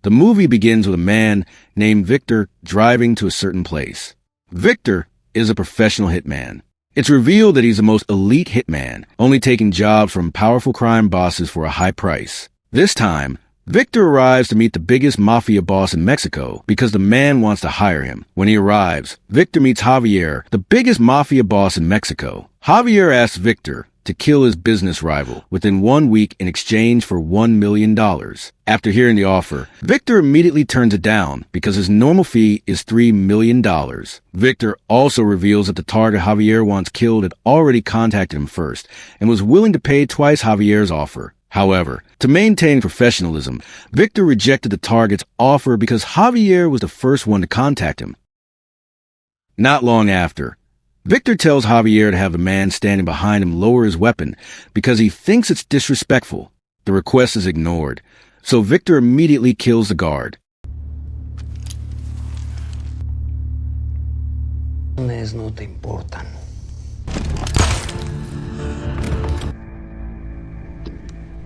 The movie begins with a man named Victor driving to a certain place. Victor is a professional hitman. It's revealed that he's the most elite hitman, only taking jobs from powerful crime bosses for a high price. This time, Victor arrives to meet the biggest mafia boss in Mexico because the man wants to hire him. When he arrives, Victor meets Javier, the biggest mafia boss in Mexico. Javier asks Victor to kill his business rival within 1 week in exchange for $1 million. After hearing the offer, Victor immediately turns it down because his normal fee is $3 million. Victor also reveals that the target Javier wants killed had already contacted him first and was willing to pay twice Javier's offer. However, to maintain professionalism, Victor rejected the target's offer because Javier was the first one to contact him. Not long after, Victor tells Javier to have the man standing behind him lower his weapon because he thinks it's disrespectful. The request is ignored, so Victor immediately kills the guard. No te importan.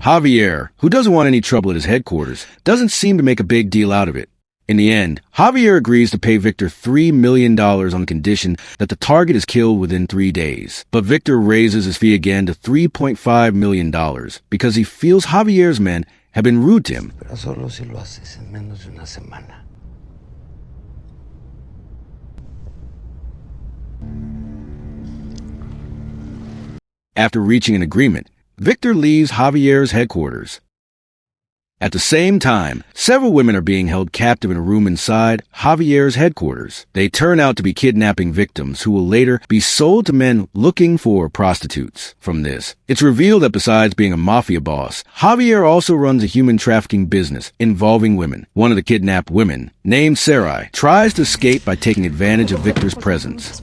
Javier, who doesn't want any trouble at his headquarters, doesn't seem to make a big deal out of it. In the end, Javier agrees to pay Victor $3 million on the condition that the target is killed within 3 days. But Victor raises his fee again to $3.5 million because he feels Javier's men have been rude to him. Pero solo si lo haces en menos de una semana. After reaching an agreement, Victor leaves Javier's headquarters. At the same time, several women are being held captive in a room inside Javier's headquarters. They turn out to be kidnapping victims who will later be sold to men looking for prostitutes. From this, it's revealed that besides being a mafia boss, Javier also runs a human trafficking business involving women. One of the kidnapped women, named Sarai, tries to escape by taking advantage of Victor's presence.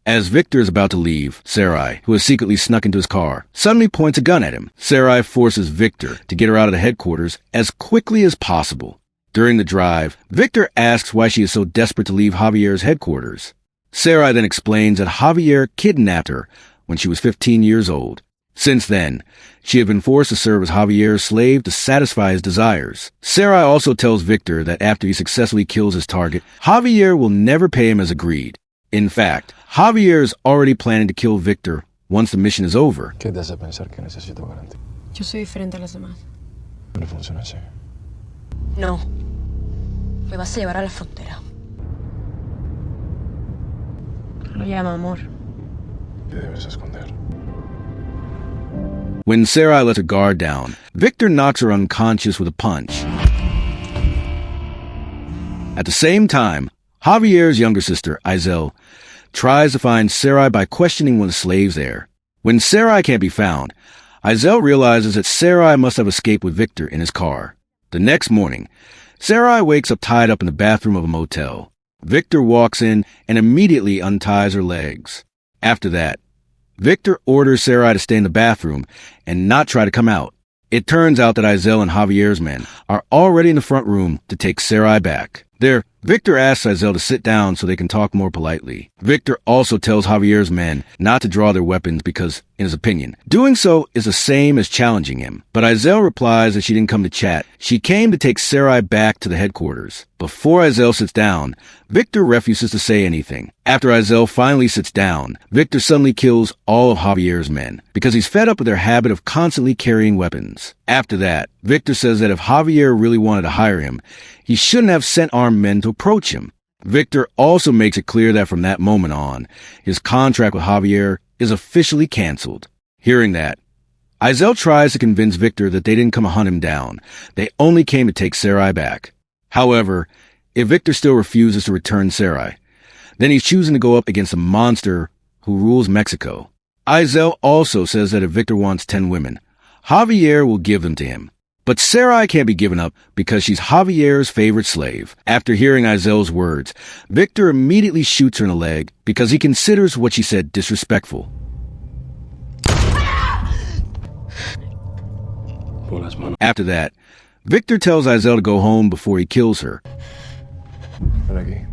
As Victor is about to leave, Sarai, who has secretly snuck into his car, suddenly points a gun at him. Sarai forces Victor to get her out of the headquarters as quickly as possible. During the drive, Victor asks why she is so desperate to leave Javier's headquarters. Sarai then explains that Javier kidnapped her when she was 15 years old. Since then, she had been forced to serve as Javier's slave to satisfy his desires. Sarai also tells Victor that after he successfully kills his target, Javier will never pay him as agreed. In fact, Javier is already planning to kill Victor once the mission is over. ¿Qué te hace pensar que necesito garantía? Yo soy diferente a las demás. No funciona así. No. Me vas a llevar a la frontera. Lo llama amor. ¿Qué debes esconder? When Sarai lets her guard down, Victor knocks her unconscious with a punch. At the same time, Javier's younger sister, Izel, tries to find Sarai by questioning one of the slaves there. When Sarai can't be found, Izel realizes that Sarai must have escaped with Victor in his car. The next morning, Sarai wakes up tied up in the bathroom of a motel. Victor walks in and immediately unties her legs. After that, Victor orders Sarai to stay in the bathroom and not try to come out. It turns out that Izel and Javier's men are already in the front room to take Sarai back. There, Victor asks Izel to sit down so they can talk more politely. Victor also tells Javier's men not to draw their weapons because, in his opinion, doing so is the same as challenging him. But Izel replies that she didn't come to chat. She came to take Sarai back to the headquarters. Before Izel sits down, Victor refuses to say anything. After Izel finally sits down, Victor suddenly kills all of Javier's men because he's fed up with their habit of constantly carrying weapons. After that, Victor says that if Javier really wanted to hire him, he shouldn't have sent armed men to approach him. Victor also makes it clear that from that moment on, his contract with Javier is officially canceled. Hearing that, Izel tries to convince Victor that they didn't come to hunt him down. They only came to take Sarai back. However, if Victor still refuses to return Sarai, then he's choosing to go up against a monster who rules Mexico. Izel also says that if Victor wants 10 women, Javier will give them to him. But Sarai can't be given up because she's Javier's favorite slave. After hearing Izel's words, Victor immediately shoots her in the leg because he considers what she said disrespectful. After that, Victor tells Izel to go home before he kills her. Ven aquí.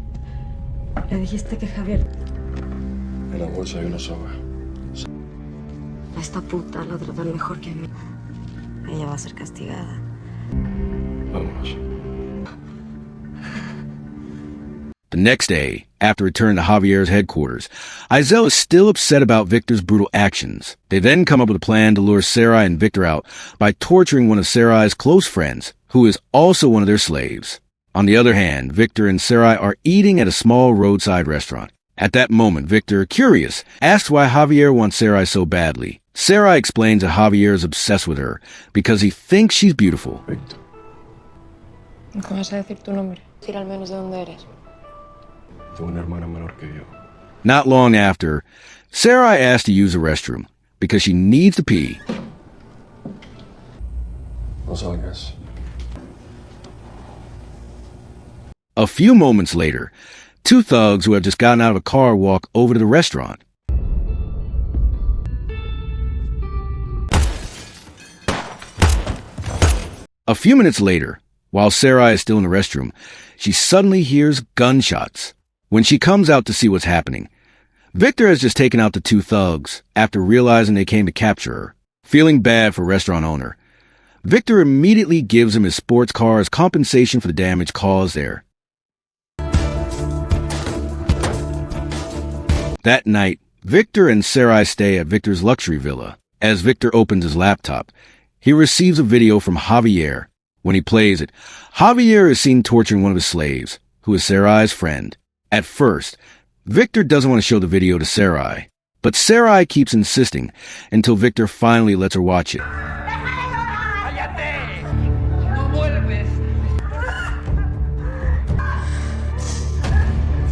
Le dijiste que Javier... En la bolsa hay una soga. A esta puta la tratan mejor que a mí. ser castigada. Vámonos. The next day, after returning to Javier's headquarters, Izel is still upset about Victor's brutal actions. They then come up with a plan to lure Sarai and Victor out by torturing one of Sarai's close friends, who is also one of their slaves. On the other hand, Victor and Sarai are eating at a small roadside restaurant. At that moment, Victor, curious, asks why Javier wants Sarai so badly. Sarai explains that Javier is obsessed with her because he thinks she's beautiful. Víctor. ¿Cómo vas a decir tu nombre? Decir al menos de dónde eres. Tengo una hermana menor que yo. Not long after, Sarai asks to use the restroom because she needs to pee. No salgas. A few moments later, two thugs who have just gotten out of a car walk over to the restaurant. A few minutes later, while Sarai is still in the restroom, she suddenly hears gunshots. When she comes out to see what's happening, Victor has just taken out the two thugs after realizing they came to capture her. Feeling bad for restaurant owner, Victor immediately gives him his sports car as compensation for the damage caused there. That night, Victor and Sarai stay at Victor's luxury villa. As Victor opens his laptop, he receives a video from Javier. When he plays it, Javier is seen torturing one of his slaves, who is Sarai's friend. At first, Victor doesn't want to show the video to Sarai, but Sarai keeps insisting until Victor finally lets her watch it.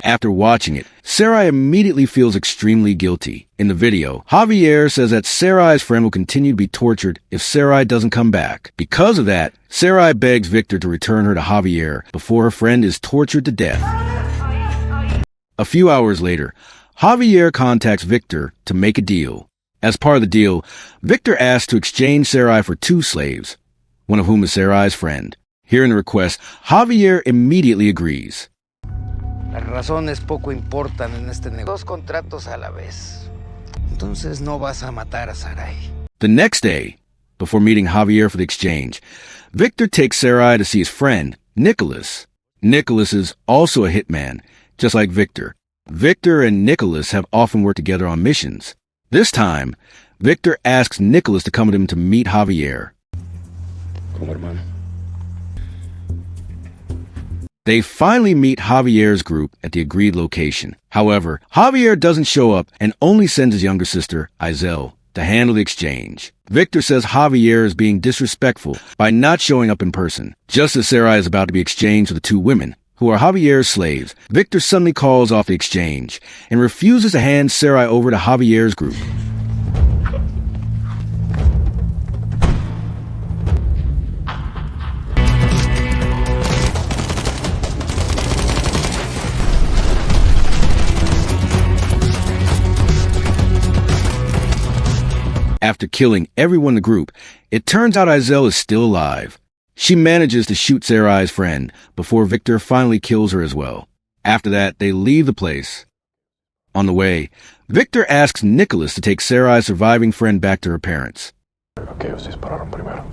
After watching it, Sarai immediately feels extremely guilty. In the video, Javier says that Sarai's friend will continue to be tortured if Sarai doesn't come back. Because of that, Sarai begs Victor to return her to Javier before her friend is tortured to death. A few hours later, Javier contacts Victor to make a deal. As part of the deal, Victor asks to exchange Sarai for two slaves, one of whom is Sarai's friend. Hearing the request, Javier immediately agrees. Las razones poco importan en este negocio. Dos contratos a la vez. Entonces no vas a matar a Sarai. The next day, before meeting Javier for the exchange, Victor takes Sarai to see his friend, Nicholas. Nicholas is also a hitman, just like Victor. Victor and Nicholas have often worked together on missions. This time, Victor asks Nicholas to come with him to meet Javier. Como hermano. They finally meet Javier's group at the agreed location. However, Javier doesn't show up and only sends his younger sister, Izel, to handle the exchange. Victor says Javier is being disrespectful by not showing up in person. Just as Sarai is about to be exchanged for the two women, who are Javier's slaves, Victor suddenly calls off the exchange and refuses to hand Sarai over to Javier's group. After killing everyone in the group, it turns out Izel is still alive. She manages to shoot Sarai's friend before Victor finally kills her as well. After that, they leave the place. On the way, Victor asks Nicholas to take Sarai's surviving friend back to her parents. Aquellos dispararon primero.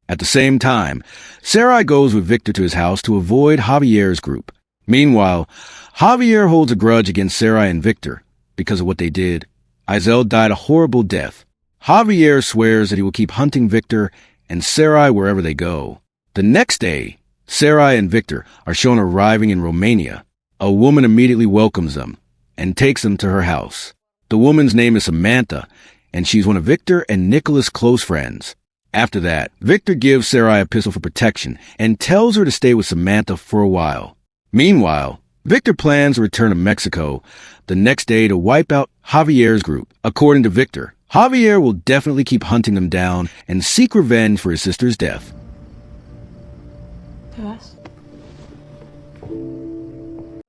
At the same time, Sarai goes with Victor to his house to avoid Javier's group. Meanwhile, Javier holds a grudge against Sarai and Victor because of what they did. Izel died a horrible death. Javier swears that he will keep hunting Victor and Sarai wherever they go. The next day, Sarai and Victor are shown arriving in Romania. A woman immediately welcomes them and takes them to her house. The woman's name is Samantha, and she's one of Victor and Nicholas' close friends. After that, Victor gives Sarai a pistol for protection and tells her to stay with Samantha for a while. Meanwhile, Victor plans to return to Mexico the next day to wipe out Javier's group. According to Victor, Javier will definitely keep hunting them down and seek revenge for his sister's death. ¿Te vas?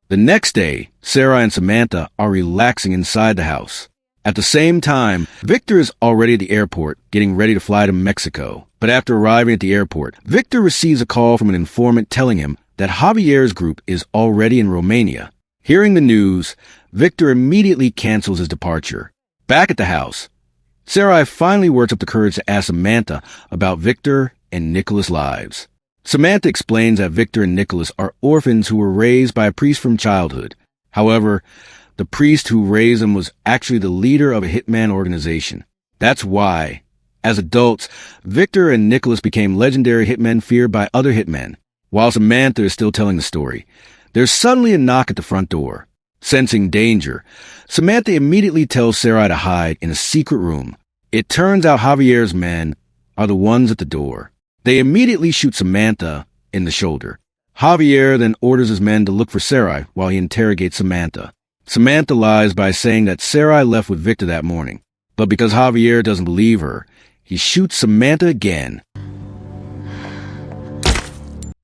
The next day, Sarai and Samantha are relaxing inside the house. At the same time, Victor is already at the airport, getting ready to fly to Mexico. But after arriving at the airport, Victor receives a call from an informant telling him that Javier's group is already in Romania. Hearing the news, Victor immediately cancels his departure. Back at the house, Sarai finally works up the courage to ask Samantha about Victor and Nicholas' lives. Samantha explains that Victor and Nicholas are orphans who were raised by a priest from childhood. However, the priest who raised them was actually the leader of a hitman organization. That's why, as adults, Victor and Nicholas became legendary hitmen feared by other hitmen. While Samantha is still telling the story, there's suddenly a knock at the front door. Sensing danger, Samantha immediately tells Sarai to hide in a secret room. It turns out Javier's men are the ones at the door. They immediately shoot Samantha in the shoulder. Javier then orders his men to look for Sarai while he interrogates Samantha. Samantha lies by saying that Sarai left with Victor that morning. But because Javier doesn't believe her, he shoots Samantha again.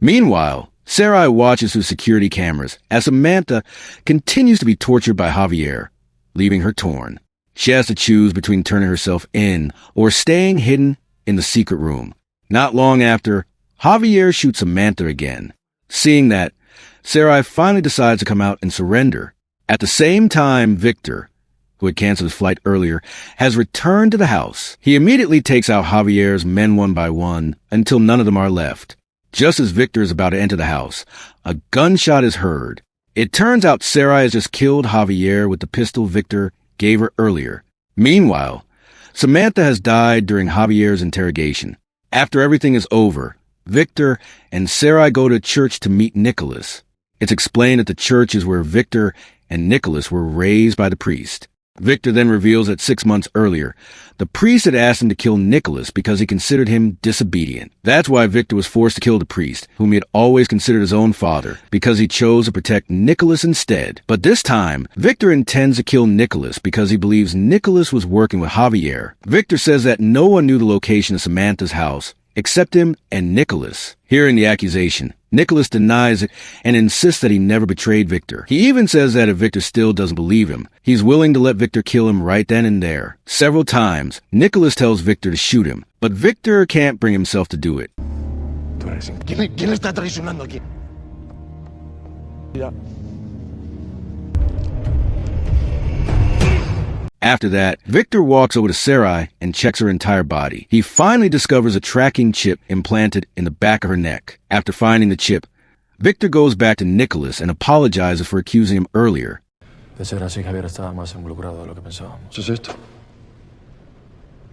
Meanwhile, Sarai watches through security cameras as Samantha continues to be tortured by Javier, leaving her torn. She has to choose between turning herself in or staying hidden in the secret room. Not long after, Javier shoots Samantha again. Seeing that, Sarai finally decides to come out and surrender. At the same time, Victor, who had canceled his flight earlier, has returned to the house. He immediately takes out Javier's men one by one until none of them are left. Just as Victor is about to enter the house, a gunshot is heard. It turns out Sarai has just killed Javier with the pistol Victor gave her earlier. Meanwhile, Samantha has died during Javier's interrogation. After everything is over, Victor and Sarai go to church to meet Nicholas. It's explained that the church is where Victor and Nicholas were raised by the priest. Victor then reveals that 6 months earlier, the priest had asked him to kill Nicholas because he considered him disobedient. That's why Victor was forced to kill the priest, whom he had always considered his own father, because he chose to protect Nicholas instead. But this time, Victor intends to kill Nicholas because he believes Nicholas was working with Javier. Victor says that no one knew the location of Samantha's house except him and Nicholas. Hearing the accusation, Nicholas denies it and insists that he never betrayed Victor. He even says that if Victor still doesn't believe him, he's willing to let Victor kill him right then and there. Several times, Nicholas tells Victor to shoot him, but Victor can't bring himself to do it. ¿Quién está traicionando aquí? After that, Victor walks over to Sarai and checks her entire body. He finally discovers a tracking chip implanted in the back of her neck. After finding the chip, Victor goes back to Nicholas and apologizes for accusing him earlier. De ser así, Javier estaba más involucrado de lo que pensábamos. ¿Qué es esto?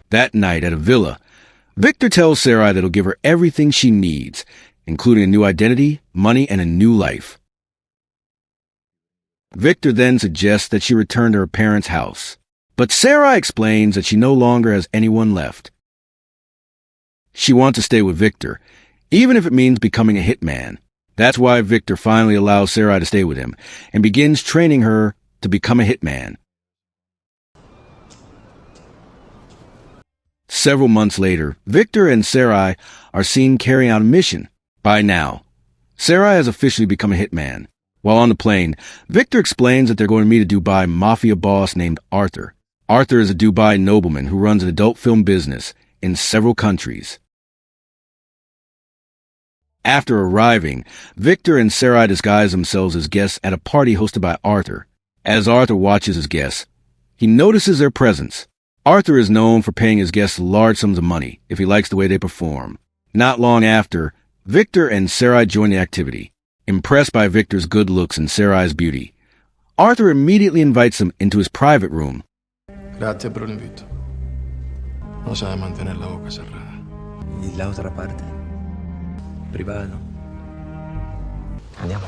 That night at a villa, Victor tells Sarai that he'll give her everything she needs, including a new identity, money, and a new life. Victor then suggests that she return to her parents' house. But Sarai explains that she no longer has anyone left. She wants to stay with Victor, even if it means becoming a hitman. That's why Victor finally allows Sarai to stay with him and begins training her to become a hitman. Several months later, Victor and Sarai are seen carrying out a mission. By now, Sarai has officially become a hitman. While on the plane, Victor explains that they're going to meet a Dubai Mafia boss named Arthur. Arthur is a Dubai nobleman who runs an adult film business in several countries. After arriving, Victor and Sarai disguise themselves as guests at a party hosted by Arthur. As Arthur watches his guests, he notices their presence. Arthur is known for paying his guests large sums of money if he likes the way they perform. Not long after, Victor and Sarai join the activity. Impressed by Victor's good looks and Sarai's beauty, Arthur immediately invites them into his private room. Gracias por el invito. No se ha de mantener la boca cerrada. ¿Y la otra parte? Privado. Andiamo.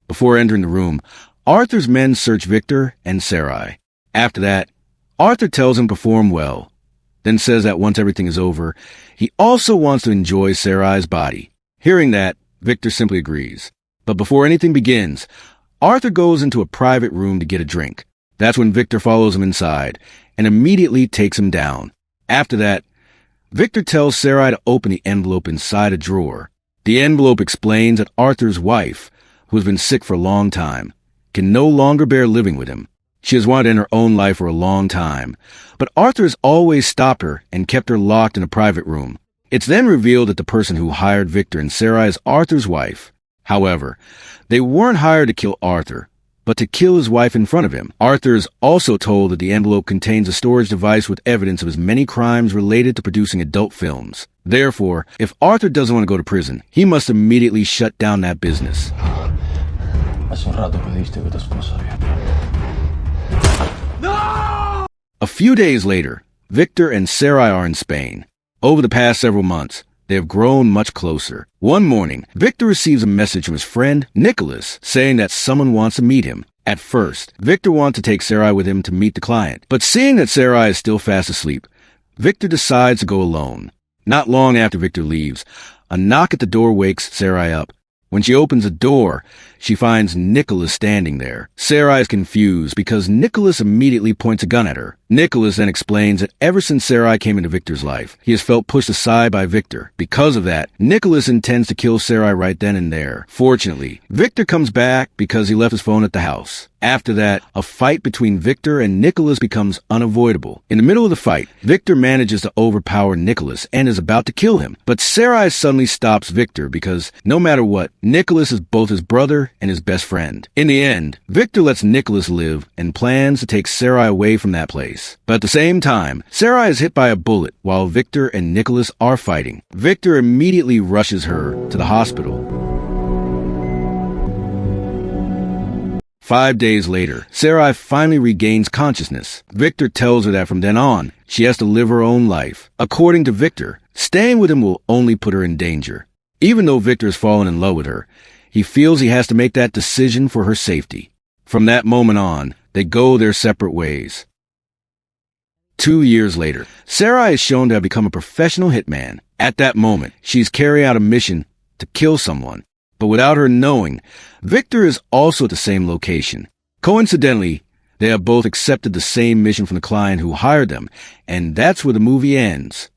Before entering the room, Arthur's men search Victor and Sarai. After that, Arthur tells him to perform well, then says that once everything is over, he also wants to enjoy Sarai's body. Hearing that, Victor simply agrees. But before anything begins, Arthur goes into a private room to get a drink. That's when Victor follows him inside and immediately takes him down. After that, Victor tells Sarai to open the envelope inside a drawer. The envelope explains that Arthur's wife, who has been sick for a long time, can no longer bear living with him. She has wanted to end her own life for a long time, but Arthur has always stopped her and kept her locked in a private room. It's then revealed that the person who hired Victor and Sarai is Arthur's wife. However, they weren't hired to kill Arthur, but to kill his wife in front of him. Arthur is also told that the envelope contains a storage device with evidence of his many crimes related to producing adult films. Therefore, if Arthur doesn't want to go to prison, he must immediately shut down that business. Hace un rato pediste que tu esposa había. A few days later, Victor and Sarai are in Spain. Over the past several months, they have grown much closer. One morning, Victor receives a message from his friend, Nicholas, saying that someone wants to meet him. At first, Victor wants to take Sarai with him to meet the client, but seeing that Sarai is still fast asleep, Victor decides to go alone. Not long after Victor leaves, a knock at the door wakes Sarai up. When she opens the door, she finds Nicholas standing there. Sarai is confused because Nicholas immediately points a gun at her. Nicholas then explains that ever since Sarai came into Victor's life, he has felt pushed aside by Victor. Because of that, Nicholas intends to kill Sarai right then and there. Fortunately, Victor comes back because he left his phone at the house. After that, a fight between Victor and Nicholas becomes unavoidable. In the middle of the fight, Victor manages to overpower Nicholas and is about to kill him. But Sarai suddenly stops Victor because, no matter what, Nicholas is both his brother and his best friend. In the end, Victor lets Nicholas live and plans to take Sarai away from that place. But at the same time, Sarai is hit by a bullet while Victor and Nicholas are fighting. Victor immediately rushes her to the hospital. 5 days later, Sarai finally regains consciousness. Victor tells her that from then on, she has to live her own life. According to Victor, staying with him will only put her in danger. Even though Victor has fallen in love with her, he feels he has to make that decision for her safety. From that moment on, they go their separate ways. 2 years later, Sarai is shown to have become a professional hitman. At that moment, she's carrying out a mission to kill someone. But without her knowing, Victor is also at the same location. Coincidentally, they have both accepted the same mission from the client who hired them, and that's where the movie ends.